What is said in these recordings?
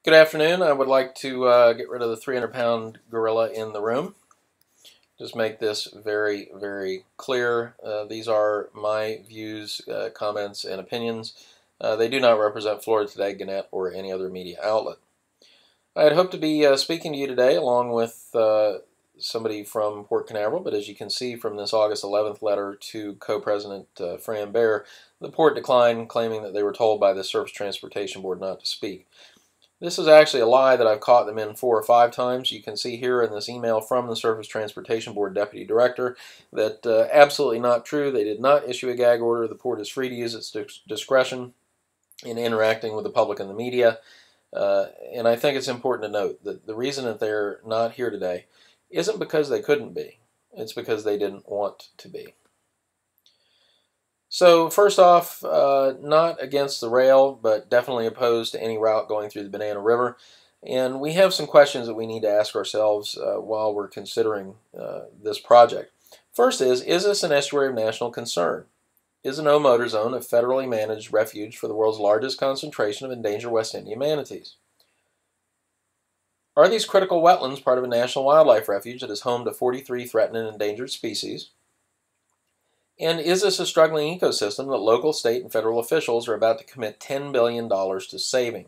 Good afternoon. I would like to get rid of the 300-pound gorilla in the room. Just make this very, very clear. These are my views, comments, and opinions. They do not represent Florida Today, Gannett, or any other media outlet. I had hoped to be speaking to you today along with somebody from Port Canaveral, but as you can see from this August 11th letter to co-president Fran Baer, the port declined, claiming that they were told by the Surface Transportation Board not to speak. This is actually a lie that I've caught them in 4 or 5 times. You can see here in this email from the Surface Transportation Board Deputy Director that absolutely not true. They did not issue a gag order. The port is free to use its discretion in interacting with the public and the media. And I think it's important to note that the reason that they're not here today isn't because they couldn't be. It's because they didn't want to be. So first off, not against the rail, but definitely opposed to any route going through the Banana River. And we have some questions that we need to ask ourselves while we're considering this project. First is this an estuary of national concern? Is a no-motor zone a federally managed refuge for the world's largest concentration of endangered West Indian manatees? Are these critical wetlands part of a national wildlife refuge that is home to 43 threatened and endangered species? And is this a struggling ecosystem that local, state, and federal officials are about to commit $10 billion to saving?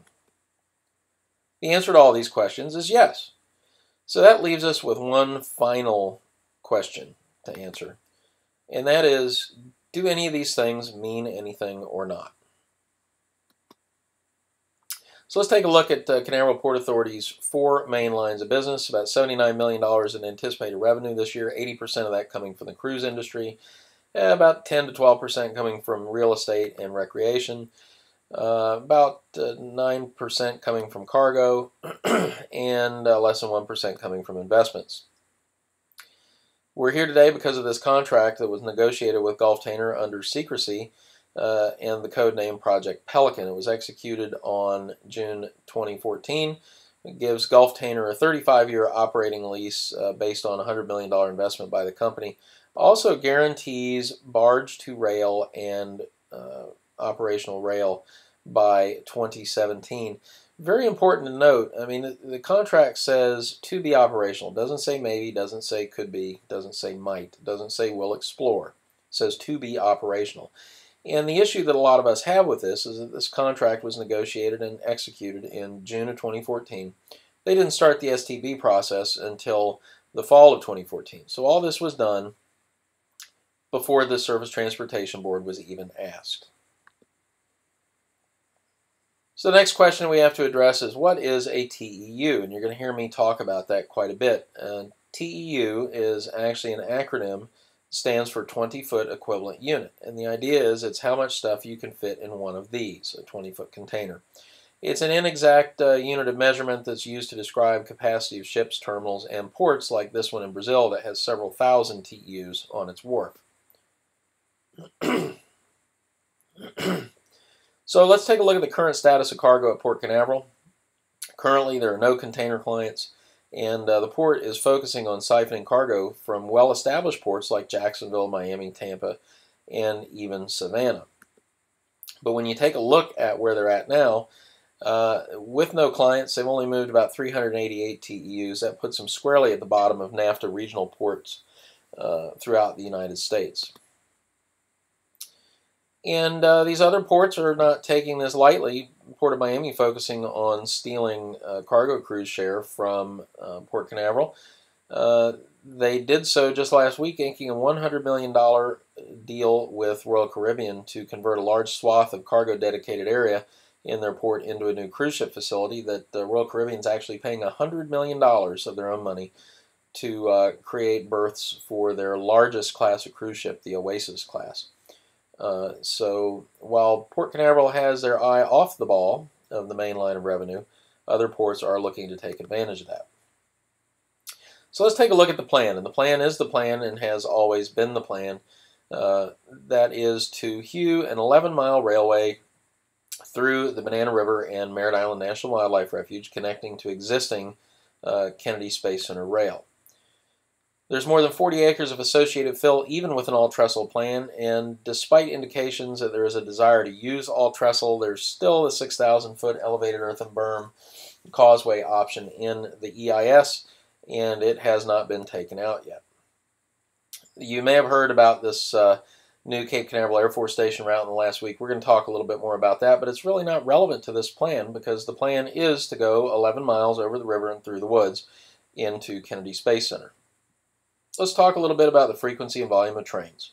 The answer to all these questions is yes. So that leaves us with one final question to answer, and that is, do any of these things mean anything or not? So let's take a look at Canaveral Port Authority's 4 main lines of business, about $79 million in anticipated revenue this year, 80% of that coming from the cruise industry, about 10 to 12% coming from real estate and recreation, about 9% coming from cargo, and less than 1% coming from investments. We're here today because of this contract that was negotiated with Gulf Tanner under secrecy and the code name Project Pelican. It was executed on June 2014. It gives Gulf Tanner a 35-year operating lease based on a $100 million investment by the company. Also guarantees barge to rail and operational rail by 2017. Very important to note, I mean, the contract says to be operational. It doesn't say maybe, doesn't say could be, doesn't say might, doesn't say will explore. It says to be operational. And the issue that a lot of us have with this is that this contract was negotiated and executed in June of 2014. They didn't start the STB process until the fall of 2014. So all this was done before the Surface Transportation Board was even asked. So the next question we have to address is, what is a TEU? And you're going to hear me talk about that quite a bit. TEU is actually an acronym, stands for 20-foot equivalent unit. And the idea is it's how much stuff you can fit in one of these, a 20-foot container. It's an inexact unit of measurement that's used to describe capacity of ships, terminals, and ports like this one in Brazil that has several thousand TEUs on its wharf. So let's take a look at the current status of cargo at Port Canaveral. Currently, there are no container clients, and the port is focusing on siphoning cargo from well-established ports like Jacksonville, Miami, Tampa, and even Savannah. But when you take a look at where they're at now, with no clients, they've only moved about 388 TEUs. That puts them squarely at the bottom of NAFTA regional ports throughout the United States. And these other ports are not taking this lightly. Port of Miami focusing on stealing cargo cruise share from Port Canaveral. They did so just last week, inking a $100 million deal with Royal Caribbean to convert a large swath of cargo dedicated area in their port into a new cruise ship facility that Royal Caribbean is actually paying $100 million of their own money to create berths for their largest class of cruise ship, the Oasis class. So while Port Canaveral has their eye off the ball of the main line of revenue, other ports are looking to take advantage of that. So let's take a look at the plan. And the plan is the plan and has always been the plan. That is to hew an 11-mile railway through the Banana River and Merritt Island National Wildlife Refuge, connecting to existing Kennedy Space Center rail. There's more than 40 acres of associated fill even with an all-trestle plan, and despite indications that there is a desire to use all-trestle, there's still a 6,000-foot elevated earthen berm causeway option in the EIS, and it has not been taken out yet. You may have heard about this new Cape Canaveral Air Force Station route in the last week. We're going to talk a little bit more about that, but it's really not relevant to this plan because the plan is to go 11 miles over the river and through the woods into Kennedy Space Center. Let's talk a little bit about the frequency and volume of trains.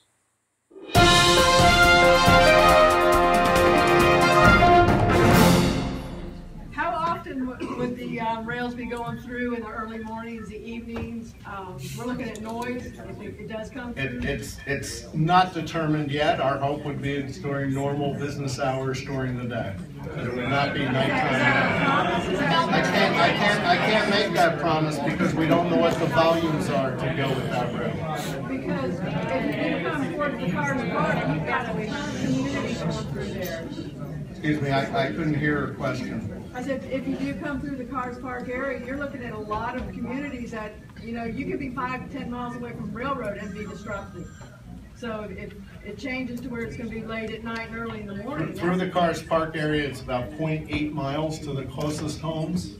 How often would the rails be going through in the early mornings, the evenings? We're looking at noise. It does come through. It's not determined yet. Our hope would be it's during normal business hours during the day. It would not be nighttime. I can't make that promise because we don't know what the volumes are to go with that rail. Because if you come towards the Cars Park, you've got a community going through there. Excuse me, I couldn't hear a question. I said, if you do come through the Cars Park area, you're looking at a lot of communities that, you could be 5 to 10 miles away from railroad and be disrupted. So if it changes to where it's going to be late at night and early in the morning. Through the Cars Park area, it's about 0.8 miles to the closest homes.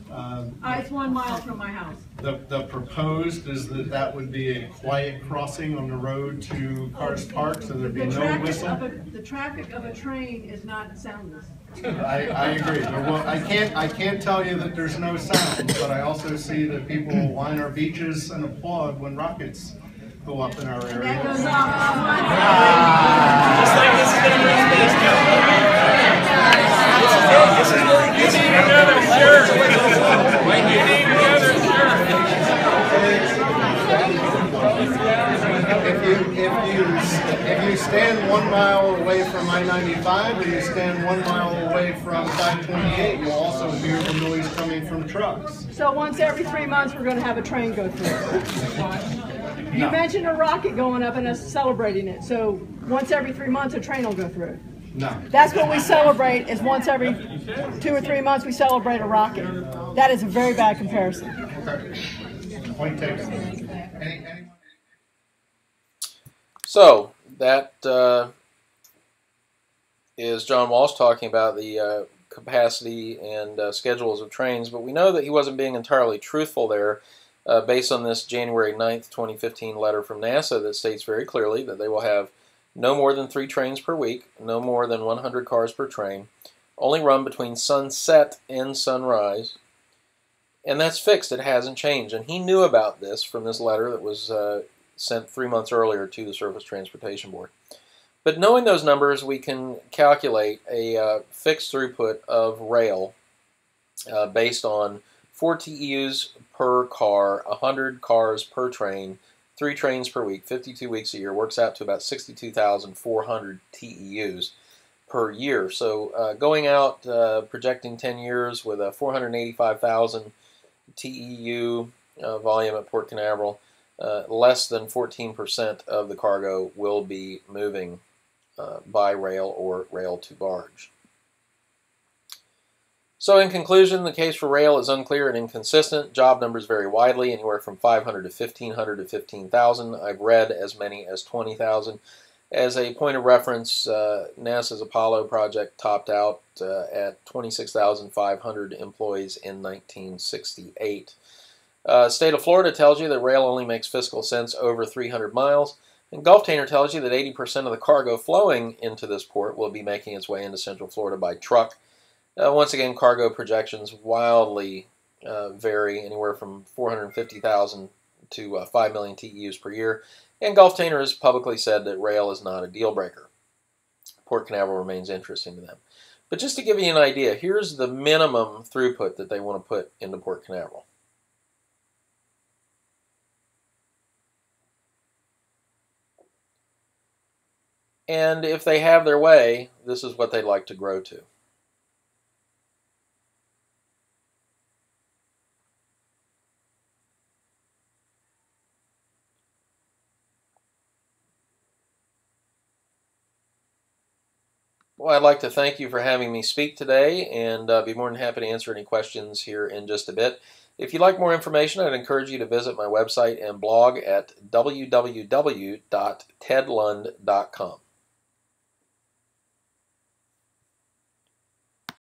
It's 1 mile from my house. The proposed is that would be a quiet crossing on the road to Cars Park, so there'd be no whistle. The traffic of a train is not soundless. I agree. Well, I can't tell you that there's no sound, but I also see that people line our beaches and applaud when rockets go up in our area. That goes off. Just like this is going to be space This is another shirt. You need another shirt. If you stand 1 mile away from I-95 or you stand 1 mile away from 528, you'll also hear the noise coming from trucks. So once every 3 months, we're going to have a train go through. You mentioned a rocket going up and us celebrating it. So once every 3 months, a train will go through. No. That's what we celebrate, is once every 2 or 3 months we celebrate a rocket. That is a very bad comparison. Okay. Point taken. So that is John Walsh talking about the capacity and schedules of trains, but we know that he wasn't being entirely truthful there based on this January 9th, 2015 letter from NASA that states very clearly that they will have no more than 3 trains per week, no more than 100 cars per train, only run between sunset and sunrise, and that's fixed. It hasn't changed, and he knew about this from this letter that was sent 3 months earlier to the Surface Transportation Board. But knowing those numbers, we can calculate a fixed throughput of rail based on 4 TEUs per car, 100 cars per train, 3 trains per week, 52 weeks a year, works out to about 62,400 TEUs per year. So going out, projecting 10 years with a 485,000 TEU volume at Port Canaveral, less than 14% of the cargo will be moving by rail or rail to barge. So in conclusion, the case for rail is unclear and inconsistent. Job numbers vary widely, anywhere from 500 to 1,500 to 15,000. I've read as many as 20,000. As a point of reference, NASA's Apollo project topped out at 26,500 employees in 1968. State of Florida tells you that rail only makes fiscal sense over 300 miles. And Gulftainer tells you that 80% of the cargo flowing into this port will be making its way into Central Florida by truck. Once again, cargo projections wildly vary, anywhere from 450,000 to 5 million TEUs per year. And Gulftainer has publicly said that rail is not a deal breaker. Port Canaveral remains interesting to them. But just to give you an idea, here's the minimum throughput that they want to put into Port Canaveral. And if they have their way, this is what they'd like to grow to. Well, I'd like to thank you for having me speak today, and be more than happy to answer any questions here in just a bit. If you'd like more information, I'd encourage you to visit my website and blog at www.tedlund.com.